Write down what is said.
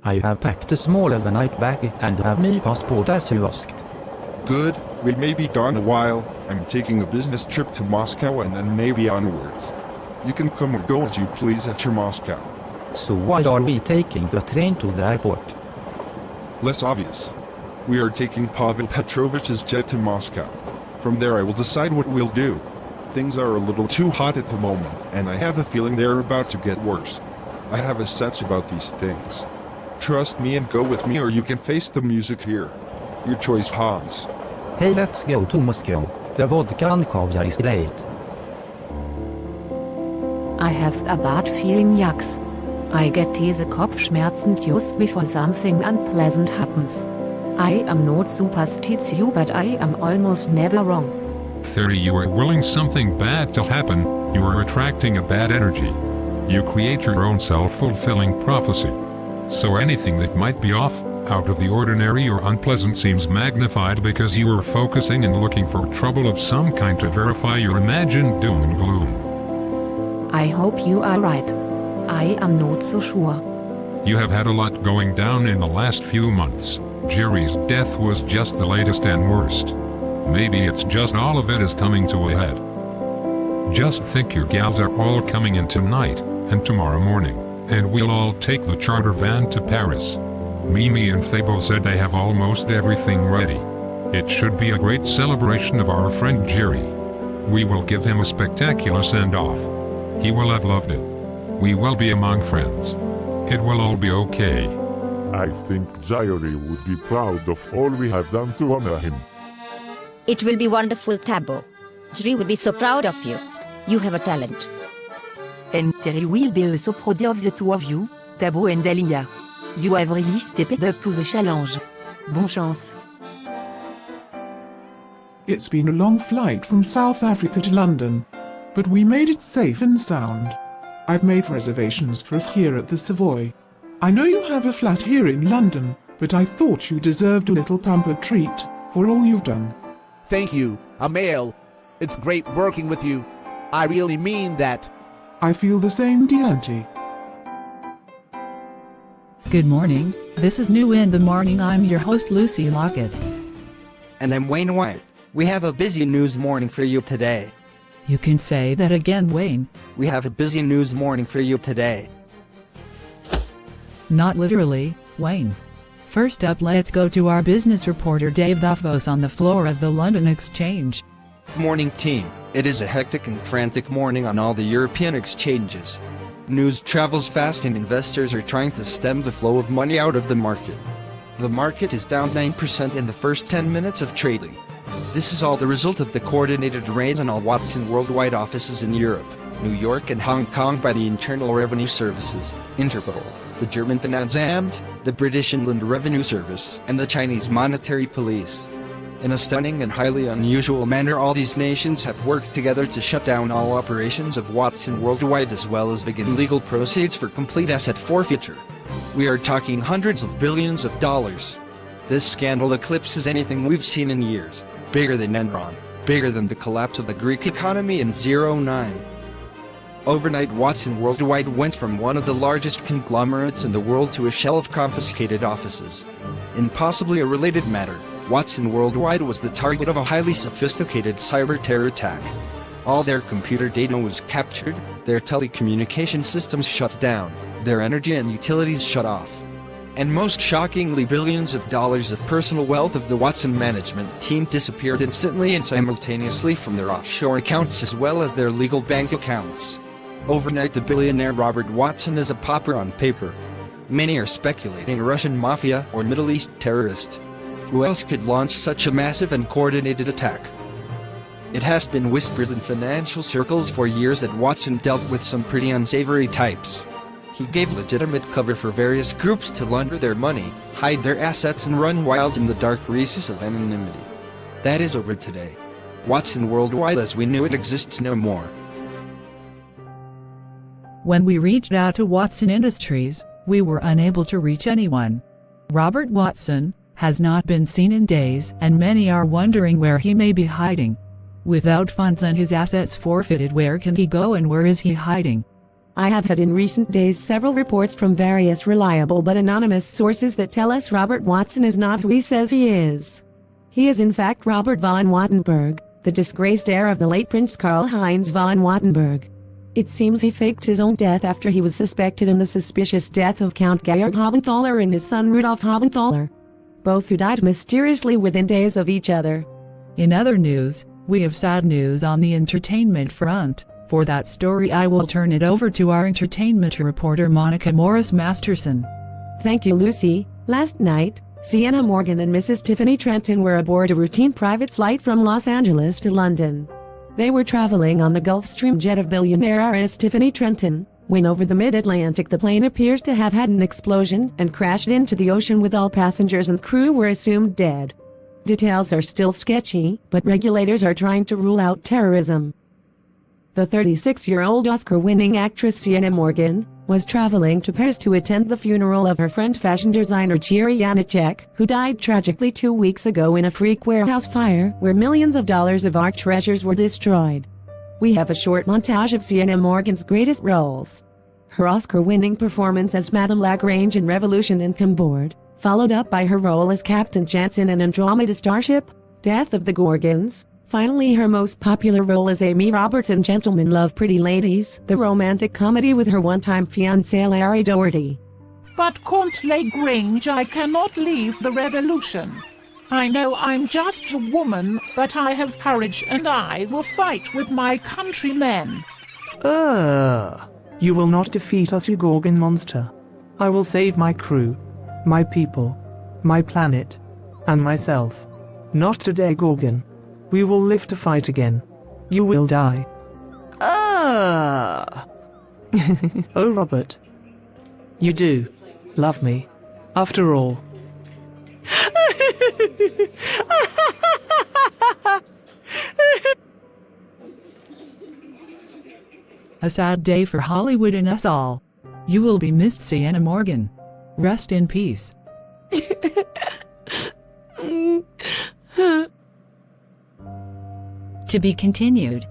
I have packed a small overnight bag and have my passport as you asked. Good, we may be gone a while. I'm taking a business trip to Moscow and then maybe onwards. You can come or go as you please at your Moscow. So why are we taking the train to the airport? Less obvious. We are taking Pavel Petrovich's jet to Moscow. From there I will decide what we'll do. Things are a little too hot at the moment, and I have a feeling they're about to get worse. I have a sense about these things. Trust me and go with me, or you can face the music here. Your choice, Hans. Hey, let's go to Moscow. The vodka and caviar is great. I have a bad feeling, Jax. I get these Kopfschmerzen just before something unpleasant happens. I am not superstitious, but I am almost never wrong. Therri, you are willing something bad to happen. You are attracting a bad energy. You create your own self-fulfilling prophecy. So anything that might be off, out of the ordinary or unpleasant seems magnified because you are focusing and looking for trouble of some kind to verify your imagined doom and gloom. I hope you are right. I am not so sure. You have had a lot going down in the last few months. Jerry's death was just the latest and worst. Maybe it's just all of it is coming to a head. Just think your gals are all coming in tonight, and tomorrow morning, and we'll all take the charter van to Paris. Mimi and Thabo said they have almost everything ready. It should be a great celebration of our friend Jerry. We will give him a spectacular send-off. He will have loved it. We will be among friends. It will all be okay. I think Jerry would be proud of all we have done to honor him. It will be wonderful, Thabo. Jerry would be so proud of you. You have a talent. And Therri will be so proud of the two of you, Thabo and Dalia. You have really stepped up to the challenge. Bon chance. It's been a long flight from South Africa to London, but we made it safe and sound. I've made reservations for us here at the Savoy. I know you have a flat here in London, but I thought you deserved a little pampered treat for all you've done. Thank you, Amael. It's great working with you. I really mean that. I feel the same, Dianti. Good morning, this is New in the Morning. I'm your host Lucy Lockett. And I'm Wayne White. We have a busy news morning for you today. You can say that again, Wayne. We have a busy news morning for you today. Not literally, Wayne. First up, let's go to our business reporter Dave Davos on the floor of the London Exchange. Morning team, it is a hectic and frantic morning on all the European exchanges. News travels fast and investors are trying to stem the flow of money out of the market. The market is down 9% in the first 10 minutes of trading. This is all the result of the coordinated raids on all Watson worldwide offices in Europe, New York and Hong Kong by the Internal Revenue Services, Interpol, the German Finanzamt, the British Inland Revenue Service, and the Chinese Monetary Police. In a stunning and highly unusual manner, all these nations have worked together to shut down all operations of Watson worldwide as well as begin legal proceedings for complete asset forfeiture. We are talking hundreds of billions of dollars. This scandal eclipses anything we've seen in years. Bigger than Enron, bigger than the collapse of the Greek economy in '09. Overnight, Watson Worldwide went from one of the largest conglomerates in the world to a shell of confiscated offices. In possibly a related matter, Watson Worldwide was the target of a highly sophisticated cyber terror attack. All their computer data was captured, their telecommunication systems shut down, their energy and utilities shut off. And most shockingly, billions of dollars of personal wealth of the Watson management team disappeared instantly and simultaneously from their offshore accounts as well as their legal bank accounts. Overnight, the billionaire Robert Watson is a pauper on paper. Many are speculating Russian mafia or Middle East terrorist. Who else could launch such a massive and coordinated attack? It has been whispered in financial circles for years that Watson dealt with some pretty unsavory types. He gave legitimate cover for various groups to launder their money, hide their assets and run wild in the dark recesses of anonymity. That is over today. Watson Worldwide as we knew it exists no more. When we reached out to Watson Industries, we were unable to reach anyone. Robert Watson has not been seen in days, and many are wondering where he may be hiding. Without funds and his assets forfeited, where can he go and where is he hiding? I have had in recent days several reports from various reliable but anonymous sources that tell us Robert Watson is not who he says he is. He is in fact Robert von Wattenberg, the disgraced heir of the late Prince Karl-Heinz von Wattenberg. It seems he faked his own death after he was suspected in the suspicious death of Count Georg Habenthaler and his son Rudolf Habenthaler, both who died mysteriously within days of each other. In other news, we have sad news on the entertainment front. For that story I will turn it over to our entertainment reporter Monica Morris Masterson. Thank you, Lucy. Last night, Sienna Morgan and Mrs. Tiffany Trenton were aboard a routine private flight from Los Angeles to London. They were traveling on the Gulfstream jet of billionaire heiress Tiffany Trenton, when over the mid-Atlantic the plane appears to have had an explosion and crashed into the ocean with all passengers and crew were assumed dead. Details are still sketchy, but regulators are trying to rule out terrorism. The 36-year-old Oscar-winning actress Sienna Morgan was traveling to Paris to attend the funeral of her friend fashion designer Therri, Czech, who died tragically 2 weeks ago in a freak warehouse fire where millions of dollars of art treasures were destroyed. We have a short montage of Sienna Morgan's greatest roles. Her Oscar-winning performance as Madame Lagrange in Revolution and Cambord, followed up by her role as Captain Jansen in Andromeda Starship, Death of the Gorgons. Finally, her most popular role as Amy Roberts in Gentlemen Love Pretty Ladies, the romantic comedy with her one-time fiancé Larry Doherty. But Count Lagrange, I cannot leave the revolution. I know I'm just a woman, but I have courage and I will fight with my countrymen. You will not defeat us, you Gorgon monster. I will save my crew, my people, my planet, and myself. Not today, Gorgon. We will live to fight again. You will die. Oh, Robert. You do love me, after all. A sad day for Hollywood and us all. You will be missed, Sienna Morgan. Rest in peace. To be continued.